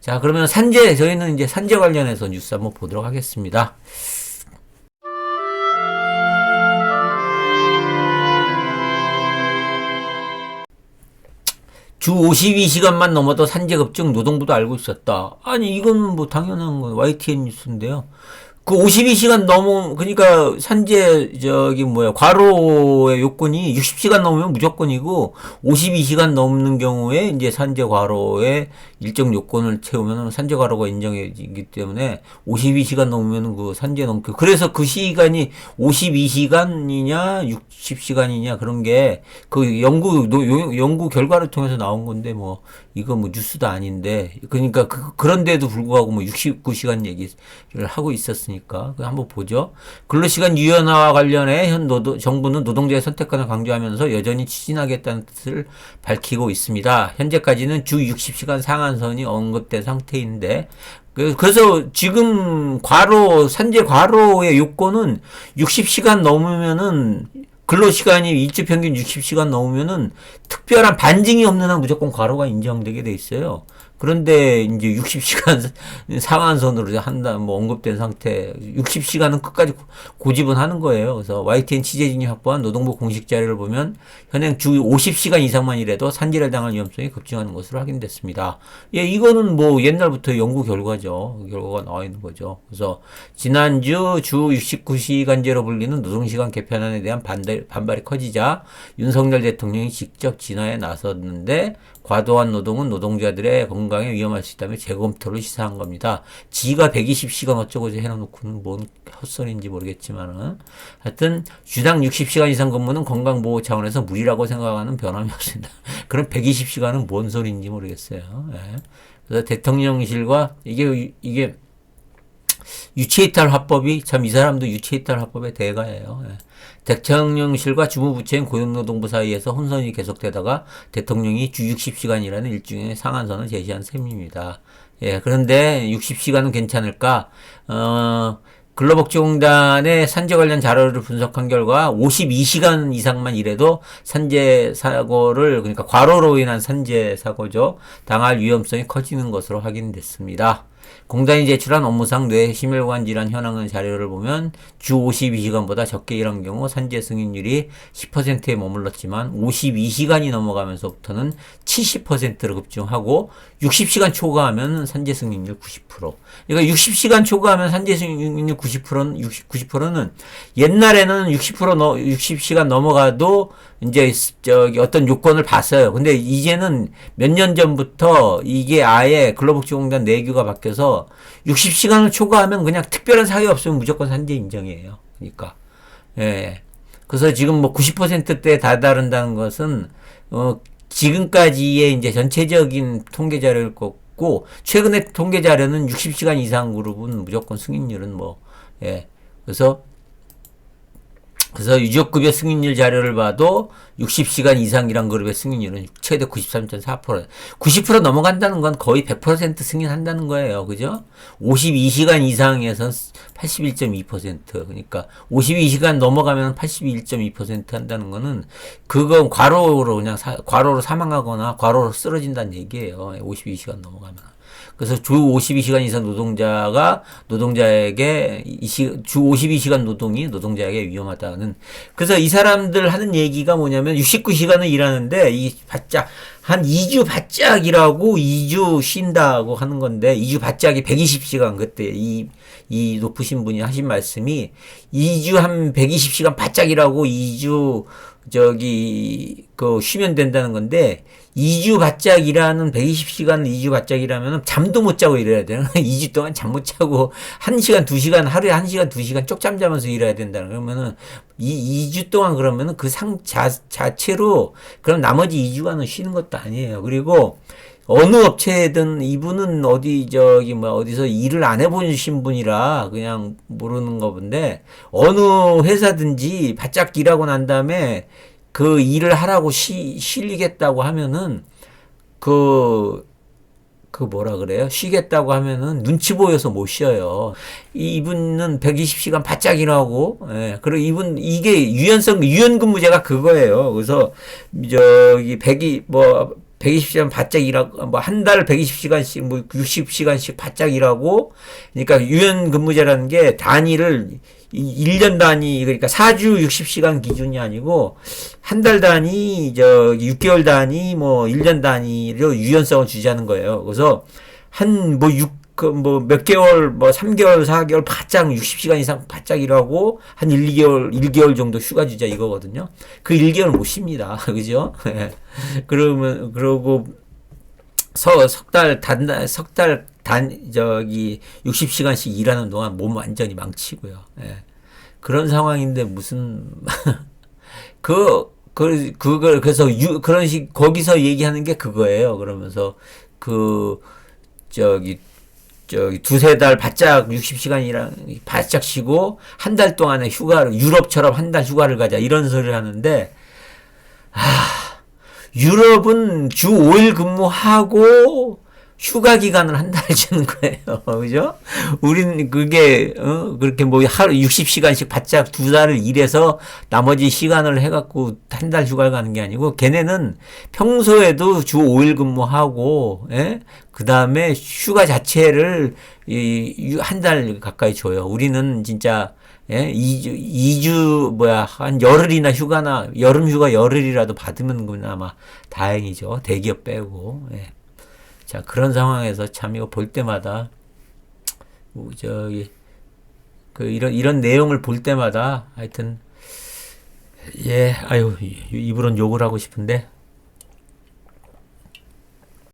자, 그러면 산재, 저희는 이제 산재 관련해서 뉴스 한번 보도록 하겠습니다. 주 52시간만 넘어도 산재 급증 노동부도 알고 있었다. 아니, 이건 뭐 당연한 거 YTN 뉴스인데요. 그 52시간 그러니까 과로의 요건이 60시간 넘으면 무조건이고, 52시간 넘는 경우에 이제 산재 과로의 일정 요건을 채우면 산재 과로가 인정해지기 때문에 52시간 넘으면 그 산재 넘게. 그래서 그 시간이 52시간이냐, 60시간이냐, 그런 게 그 연구 결과를 통해서 나온 건데, 뭐, 이거 뭐 뉴스도 아닌데, 그러니까 그런데도 불구하고 뭐 69시간 얘기를 하고 있었으니까. 한번 보죠. 근로시간 유연화와 관련해 정부는 노동자의 선택권을 강조하면서 여전히 추진하겠다는 뜻을 밝히고 있습니다. 현재까지는 주 60시간 상한선이 언급된 상태인데, 그래서 지금 산재 과로의 요건은 60시간 넘으면은, 근로시간이 일주평균 60시간 넘으면은 특별한 반증이 없는 한 무조건 과로가 인정되게 돼 있어요. 그런데 이제 60시간 상한선으로 언급된 상태, 60시간은 끝까지 고집은 하는 거예요. 그래서 YTN 취재진이 확보한 노동부 공식 자료를 보면 현행 주 50시간 이상만 일해도 산재를 당할 위험성이 급증하는 것으로 확인됐습니다. 예, 이거는 뭐 옛날부터 연구 결과죠. 결과가 나와 있는 거죠. 그래서 지난주 주 69시간제로 불리는 노동시간 개편안에 대한 반발이 커지자 윤석열 대통령이 직접 진화에 나섰는데, 과도한 노동은 노동자들의 건강에 위험할 수 있다며 재검토를 시사한 겁니다. 지가 120시간 어쩌고 해놓고는 뭔 헛소리인지 모르겠지만은, 하여튼 주당 60시간 이상 근무는 건강보호 차원에서 무리라고 생각하는 변함이 없습니다. 그럼 120시간은 뭔 소리인지 모르겠어요. 예. 그래서 대통령실과 이게 유체이탈 화법이 참, 이 사람도 유체이탈 화법의 대가예요. 예. 대통령실과 주무부처인 고용노동부 사이에서 혼선이 계속되다가 대통령이 주 60시간이라는 일종의 상한선을 제시한 셈입니다. 예, 그런데 60시간은 괜찮을까? 근로복지공단의 산재 관련 자료를 분석한 결과 52시간 이상만 일해도 산재 사고를, 그러니까 과로로 인한 산재 사고죠, 당할 위험성이 커지는 것으로 확인됐습니다. 공단이 제출한 업무상 뇌심혈관 질환 현황의 자료를 보면 주 52시간보다 적게 일한 경우 산재 승인율이 10%에 머물렀지만 52시간이 넘어가면서부터는 70%로 급증하고 60시간 초과하면 산재 승인율 90%. 그러니까 60시간 초과하면 산재 승인율 90%는 옛날에는 60시간 넘어가도 이제 어떤 요건을 봤어요. 근데 이제는 몇 년 전부터 이게 아예 근로복지공단 내규가 바뀌어서 60시간을 초과하면 그냥 특별한 사유 없으면 무조건 산재 인정이에요. 그러니까. 예. 그래서 지금 뭐 90%대에 다다른다는 것은, 지금까지의 이제 전체적인 통계 자료일 거고, 최근의 통계 자료는 60시간 이상 그룹은 무조건 승인율은 뭐, 예. 그래서 유족급여 승인율 자료를 봐도 60시간 이상이란 그룹의 승인율은 최대 93.4%. 90% 넘어간다는 건 거의 100% 승인한다는 거예요. 그죠? 52시간 이상에선 81.2%. 그러니까 52시간 넘어가면 81.2% 한다는 거는, 그건 과로로 사망하거나 과로로 쓰러진다는 얘기예요. 52시간 넘어가면. 그래서 주 52시간 이상 노동자에게 주 52시간 노동이 노동자에게 위험하다는. 그래서 이 사람들 하는 얘기가 뭐냐면 69시간을 일하는데 한 2주 바짝 일하고 2주 쉰다고 하는 건데, 2주 바짝이 120시간, 그때 이 높으신 분이 하신 말씀이 2주 한 120시간 바짝 일하고 2주 쉬면 된다는 건데, 2주 바짝 일하는 120시간을 2주 바짝 일하면 잠도 못 자고 일해야 돼요. 2주 동안 잠 못 자고 1시간, 2시간, 하루에 1시간, 2시간 쪽잠 자면서 일해야 된다는, 그러면은 2주 동안 그러면은 그 자체로 그럼 나머지 2주간은 쉬는 것도 아니에요. 그리고 어느 업체든 이분은 어디서 일을 안 해보신 분이라 그냥 모르는 거 본데, 어느 회사든지 바짝 일하고 난 다음에 그 일을 하라고 쉬겠다고 하면은, 쉬겠다고 하면은 눈치 보여서 못 쉬어요. 이분은 120시간 바짝 일하고, 예, 그리고 이게 유연근무제가 그거예요. 그래서, 120시간 바짝 일하고, 뭐, 한 달 120시간씩, 뭐, 60시간씩 바짝 일하고, 그러니까, 유연 근무제라는 게 단위를 1년 단위, 그러니까 4주 60시간 기준이 아니고, 한 달 단위, 6개월 단위, 뭐, 1년 단위로 유연성을 주자는 거예요. 그래서, 뭐, 몇 개월, 뭐, 3개월, 4개월 바짝 60시간 이상 바짝 일하고, 한 1개월 정도 휴가 주자 이거거든요. 그 1개월 못 쉽니다. 그죠? 그러고, 석 달 60시간씩 일하는 동안 몸 완전히 망치고요. 예. 그런 상황인데 무슨, 그래서 거기서 얘기하는 게 그거예요. 그러면서, 그, 저기, 두세 달 바짝 60시간이랑 바짝 쉬고, 한 달 동안에 유럽처럼 한 달 휴가를 가자. 이런 소리를 하는데, 유럽은 주 5일 근무하고 휴가 기간을 한 달 주는 거예요. 그죠? 우린 그게, 그렇게 뭐 하루 60시간씩 바짝 두 달을 일해서 나머지 시간을 해갖고 한 달 휴가를 가는 게 아니고, 걔네는 평소에도 주 5일 근무하고, 예? 그 다음에 휴가 자체를 한 달 가까이 줘요. 우리는 진짜, 예? 2주, 한 열흘이나 휴가나, 여름 휴가 열흘이라도 받으면 그나마 다행이죠. 대기업 빼고, 예. 자, 그런 상황에서 참 이거 볼 때마다, 이런 내용을 볼 때마다 하여튼, 예, 아유, 입으론 욕을 하고 싶은데,